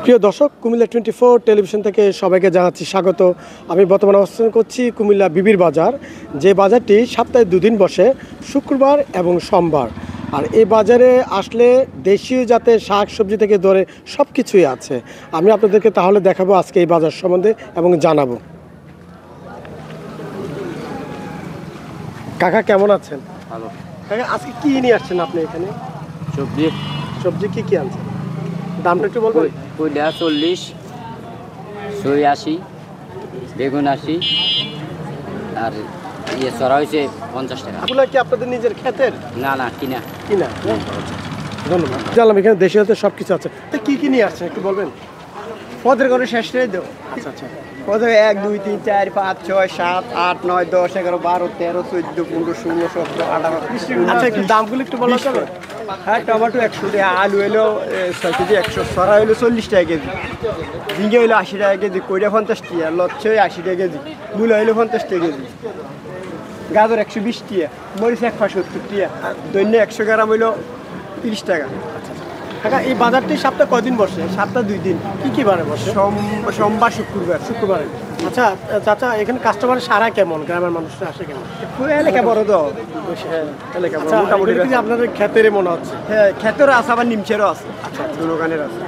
প্রিয় দর্শক, কুমিল্লা 24 টেলিভিশন থেকে সবাইকে জানাচ্ছি স্বাগত। আমি বর্তমানে অবস্থান করছি কুমিল্লা বিবির বাজার, যে বাজারটি সপ্তাহে দুদিন বসে, শুক্রবার এবং সোমবার। আর এই বাজারে আসলে দেশীয় জাতের শাক সবজি থেকে ধরে সব কিছুই আছে। আমি আপনাদেরকে তাহলে দেখাবো আজকে এই বাজার সম্বন্ধে এবং জানাবো। কাকা কেমন আছেন? ভালো। কাকা আজকে কি নিয়ে আসছেন আপনি এখানে? সবজি সবজি কি কি আনছেন? দামটা একটু বলবেন? কইলা 40, সই 80, বেগুন 80, আর ইয়ে সরা হয়েছে 50 টাকা। আপনার কি আপনাদের নিজের ক্ষেতের? না না, কিনা। কিনা। ধন্যবাদ। জানলাম এখানে দেশীয় জাতের সব কিছু আছে। তো কি কি নিয়ে আসছেন একটু বলবেন? পদের করে শেষ করে দেবো। আচ্ছা আচ্ছা। পদে 1, 2, 3, 4, 5, 6, 7, 8, 9, 10, 11, 12, 13, 14, 15, 16, 17, 18, 19, আচ্ছা একটু দামগুলো একটু বলা যাবে? হ্যাঁ, টমেটো 100 টাকা, আলু হইলো 6 কেজি 100, সরা হইলো 40 টাকা কেজি, ঝিঙ্গে হইলো 80 টাকা কেজি, কইরা 50 টাকা, লচ্ছা 80 টাকা কেজি, মূলা হইলো 50 টাকা কেজি, গাজর 120 টাকা, মরিচ 170 টাকা, দৈন্য 100 গ্রাম হইলো 30 টাকা। কাকা এই বাজারটি সপ্তাহে কয়দিন বসে? সপ্তাহে 2 দিন। কি কি বারে বসে? সোমবার শুক্রবার। শুক্রবারে। আচ্ছা চাচা, এখানে কাস্টমারের সারা কেমন? গ্রামের মানুষরা আসে কেমন? পুরো এলাকা বড় তো, এলাকা বড়, আচ্ছা, মোটামুটি এগুলো কি আপনাদের ক্ষেতের মনে হচ্ছে? হ্যাঁ, ক্ষেতেরও আছে আবার নিমচেরও আছে। আচ্ছা, দোকানের আছে।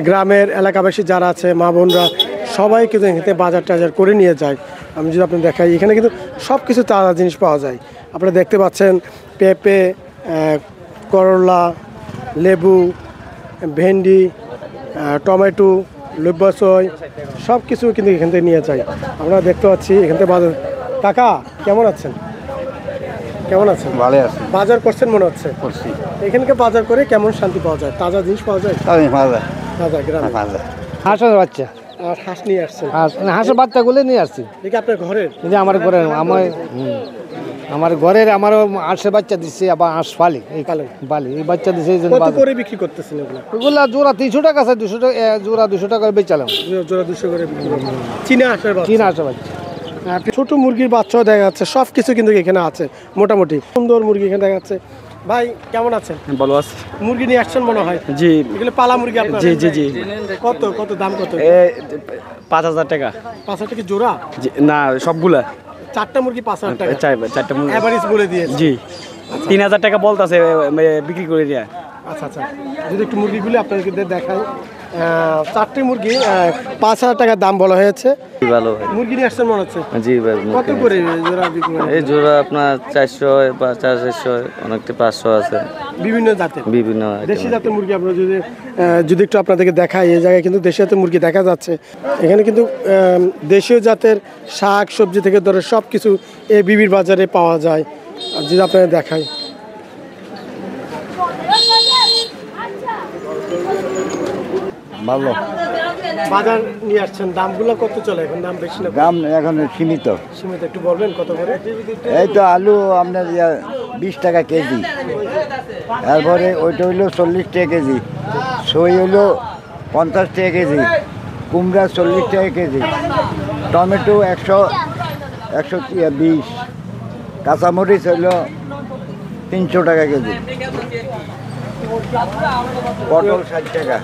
গ্রামের এলাকাবাসী যারা আছে, মা বোনরা সবাই কিন্তু এখানে বাজার টাজার করে নিয়ে যায়। আমি যদি আপনার দেখাই, এখানে কিন্তু সব কিছু তাজা জিনিস পাওয়া যায়। আপনারা দেখতে পাচ্ছেন পেঁপে, করলা, লেবু, ভেন্ডি, টমেটো, লব্বাসই সব কিছু কিন্তু এখান থেকে নিয়ে যায়। আমরা দেখতে পাচ্ছি এখান থেকে বাজার। কাকা কেমন আছেন? কেমন আছেন? ভালো আছে। বাজার করছেন মনে হচ্ছে। করছি। এখানকে বাজার করে কেমন শান্তি পাওয়া যায়? তাজা জিনিস পাওয়া যায়? তাজা গ্রামে। হাঁসের বাচ্চা, আর হাঁস নিয়ে আসছেন? হাঁসের বাচ্চাগুলো নিয়ে আসছি। দেখি আপনার ঘরের? এই যে আমার ঘরের, আমার ঘরের আমারও হাঁসের বাচ্চা দিচ্ছে, আবার হাঁস পালি, এই পালি, এই বাচ্চা দিচ্ছে। এই জন্য কত করে বিক্রি করতেছেন এগুলো? ওগুলা জোড়া 300 টাকা আছে, 200 টাকা জোড়া 200 টাকা বেচালাম। জোড়া 200 করে বিক্রি করতেছেন। চীনা হাঁসের বাচ্চা? চীনা হাঁসের বাচ্চা। ছোট মুরগির বাচ্চাও দেখা যাচ্ছে, সব কিছু কিন্তু এখানে আছে মোটামুটি। সুন্দর মুরগি এখানে দেখা যাচ্ছে। ভাই কেমন আছেন? ভালো আছে। মুরগি নিয়ে আসছেন মনে হয়? জি। এগুলো পালা মুরগি আপনার? জি জি জি। কত কত দাম কত? 5000 টাকা। 5000 টাকা জোড়া? না, সবগুলা। 4টা মুরগি 5000 টাকা? 4টা মুরগি এভারেজ বলে দিয়েছে। জি। 3000 টাকা বলতাছে বিক্রি করে দিয়া। আচ্ছা আচ্ছা, যদি একটু মুরগিগুলো আপনাদেরকে দেখাই। 4টে মুরগি 5000 টাকা দাম বলা হয়েছে। ভালো মুরগি নিয়ে আসছেন মনে হচ্ছে? জি ভাই। কত করে জোড়া বিক্রি করেন? এই জোড়া আপনার 400 বা 400, অনেকটা 500 আছে, বিভিন্ন জাতের, বিভিন্ন দেশি জাতের মুরগি। আপনারা যদি একটু আপনাদেরকে দেখাই, এই জায়গায় কিন্তু দেশি জাতের মুরগি দেখা যাচ্ছে। এখানে কিন্তু দেশীয় জাতের শাক সবজি থেকে ধরে সব কিছু এই বিবির বাজারে পাওয়া যায়। আর যদি আপনাদের দেখাই, ভালো বাজার নিয়ে আসছেন, দামগুলো কত চলে এখন? দাম বেশি না? দাম এখন সীমিত। সীমিত, একটু বলবেন কত করে? এই তো আলু আপনার 20 টাকা কেজি, তারপরে ওইটা হইলো 40 টাকা কেজি, সই হইলো 50 টাকা কেজি, কুমড়া 40 টাকা কেজি, টমেটো 120, কাঁচামরিচ হইলো 300 টাকা কেজি, পটল 60 টাকা।